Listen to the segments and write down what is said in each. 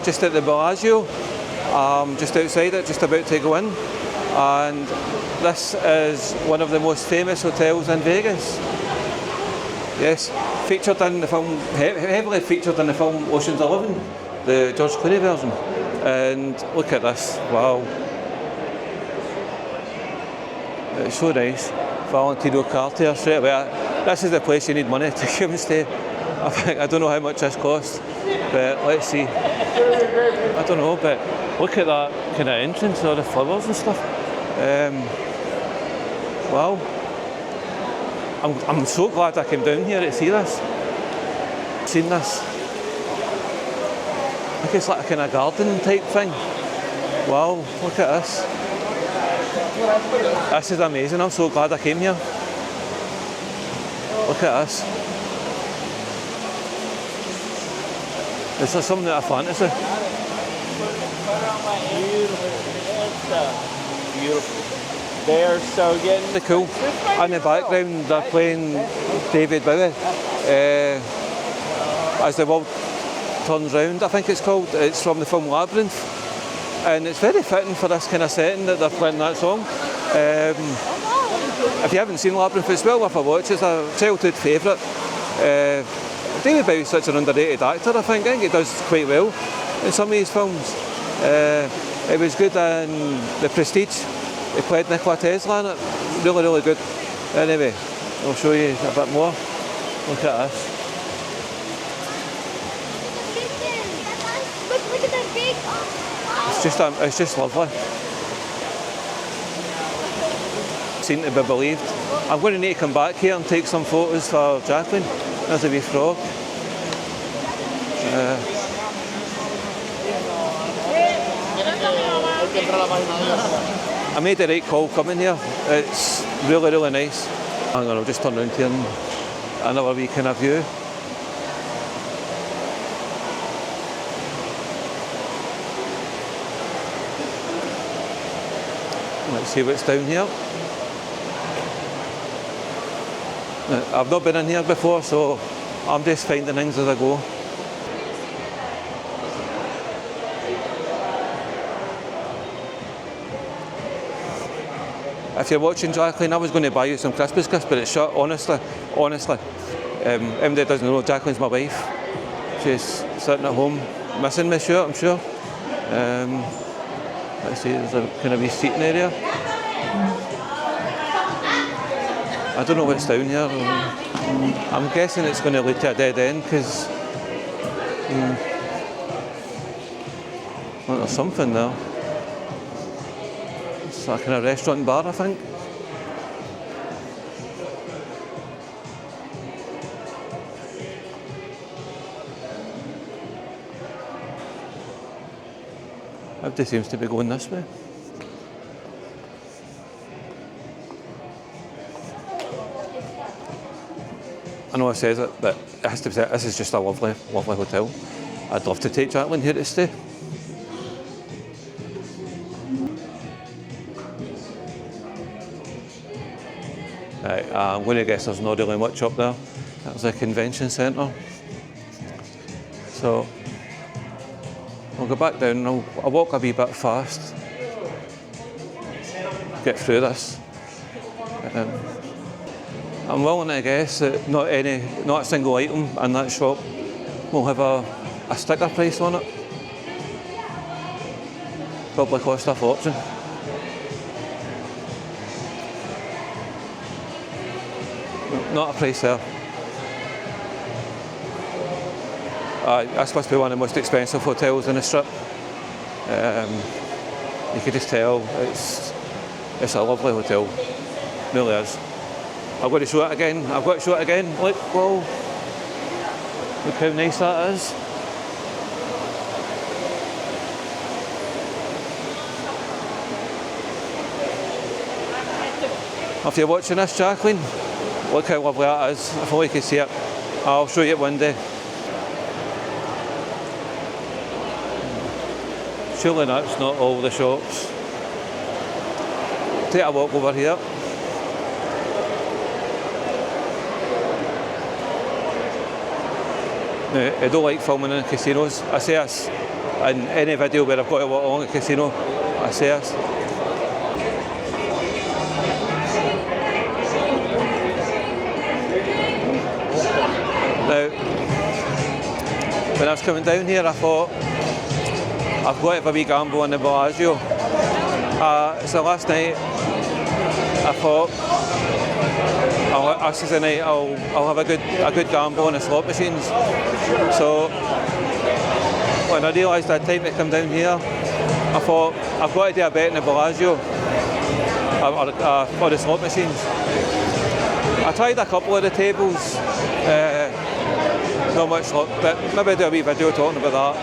Just at the Bellagio, just outside it, just about to go in. And this is one of the most famous hotels in Vegas. Yes, featured in the film, heavily featured in the film Ocean's 11, the George Clooney version. And look at this, wow. It's so nice. Valentino Cartier straight away. This is the place you need money to come and stay. I don't know how much this costs, but let's see. I don't know, but look at that kind of entrance, all the flowers and stuff. Wow. I'm so glad I came down here to see this. Seen this. I think it's like a kind of garden type thing. Wow, look at this. This is amazing, I'm so glad I came here. Look at this. This is something out of fantasy. Beautiful. They're so getting Really cool. In the background they're playing David Bowie. As the world turns round, I think it's called. It's from the film Labyrinth. And it's very fitting for this kind of setting that they're playing that song. If you haven't seen Labyrinth, it's well worth a watch. It's a childhood favourite. David Bowie's such an underrated actor, I think. He does quite well in some of his films. It was good in The Prestige. He played Nikola Tesla in it. Really, really good. Anyway, I'll show you a bit more. Look at this. Look at that big. It's just lovely. Seen to be believed. I'm going to need to come back here and take some photos for Jacqueline. There's a wee frog. I made the right call coming here. It's really, really nice. Hang on, I'll just turn around here and another wee kind of view. Let's see what's down here. I've not been in here before, so I'm just finding things as I go. If you're watching, Jacqueline, I was going to buy you some Christmas gifts, but it's shut, honestly. Everybody doesn't know, Jacqueline's my wife. She's sitting at home, missing me, sure, I'm sure. Let's see, there's a kind of wee seating area. I don't know what's down here. I'm guessing it's going to lead to a dead end, because well, there's something there. It's like a kind of restaurant and bar, I think. Everybody seems to be going this way. I know I says it, but it has to be said, this is just a lovely, lovely hotel. I'd love to take Jacqueline here to stay. Right, I'm going to guess there's not really much up there. There's a convention centre. So I'll go back down and I'll walk a wee bit fast. Get through this. I'm willing to guess that not a single item in that shop will have a sticker price on it. Probably cost a fortune. Not a price there. This must be one of the most expensive hotels in the Strip. You could just tell it's a lovely hotel. It really is. I've got to show it again. I've got to show it again. Look, whoa. Look how nice that is. If you're watching this, Jacqueline, look how lovely that is. If only you can see it. I'll show you it one day. Surely that's not all the shops. Take a walk over here. Now, I don't like filming in casinos. I say this in any video where I've got to walk along a casino. I say this. Now, when I was coming down here, I thought, I've got to have a wee gamble in the Bellagio. So last night, I thought, this is the night I'll have a good gamble on the slot machines. So when I realised I had time to come down here, I thought I've got to do a bet in the Bellagio for the slot machines. I tried a couple of the tables, not much luck, but maybe I'll do a wee video talking about that.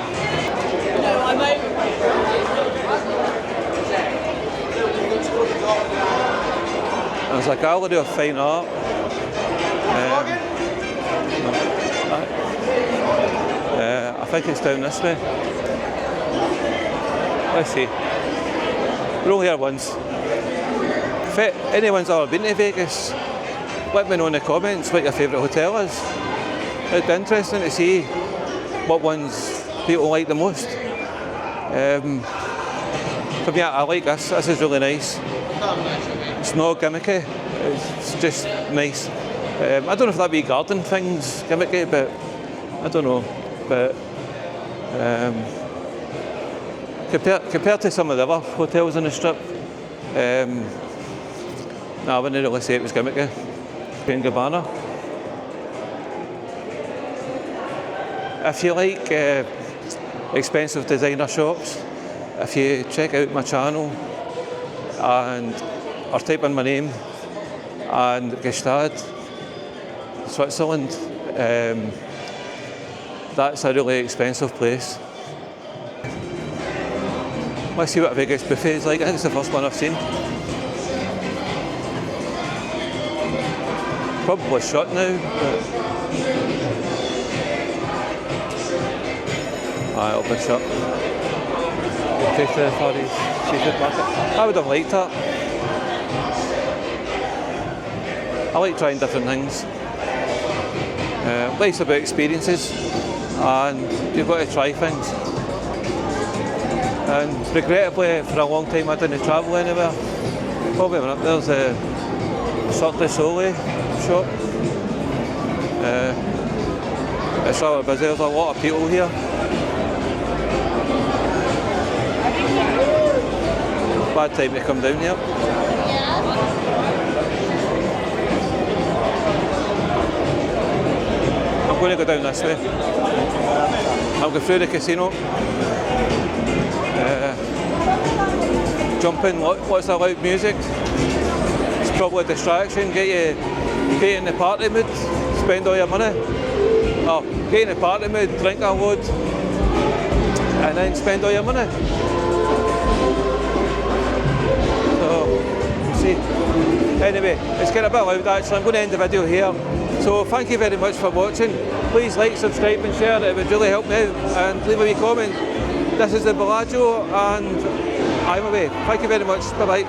There's a gallery of fine art. I think it's down this way. Let's see. We're only here once. If anyone's ever been to Vegas, let me know in the comments what your favourite hotel is. It'd be interesting to see what ones people like the most. For me, I like this. This is really nice. It's not gimmicky. It's just nice. I don't know if that wee garden thing's gimmicky, but I don't know. But compared to some of the other hotels on the strip, no, I wouldn't really say it was gimmicky. And Gabbana. If you like expensive designer shops, if you check out my channel or type in my name and Gstaad, Switzerland, that's a really expensive place. Let's see what a Vegas buffet is like. I think it's the first one I've seen. Probably shut now, but it'll be shut. Seafood market. I would have liked that. I like trying different things. Life's about experiences, and you've got to try things. And regrettably, for a long time I didn't travel anywhere. Probably when there's a Cirque du Soleil shop. It's rather busy. There's a lot of people here. Bad time to come down here. I'm going to go down this way. I'll go through the casino. Jump in, lots of loud music. It's probably a distraction, get you in the party mood, spend all your money. Or get in the party mood, drink a load, and then spend all your money. So, see. Anyway, it's getting a bit loud actually. I'm going to end the video here. So thank you very much for watching. Please like, subscribe and share, it would really help me out. And leave a wee comment. This is the Bellagio and I'm away. Thank you very much. Bye bye.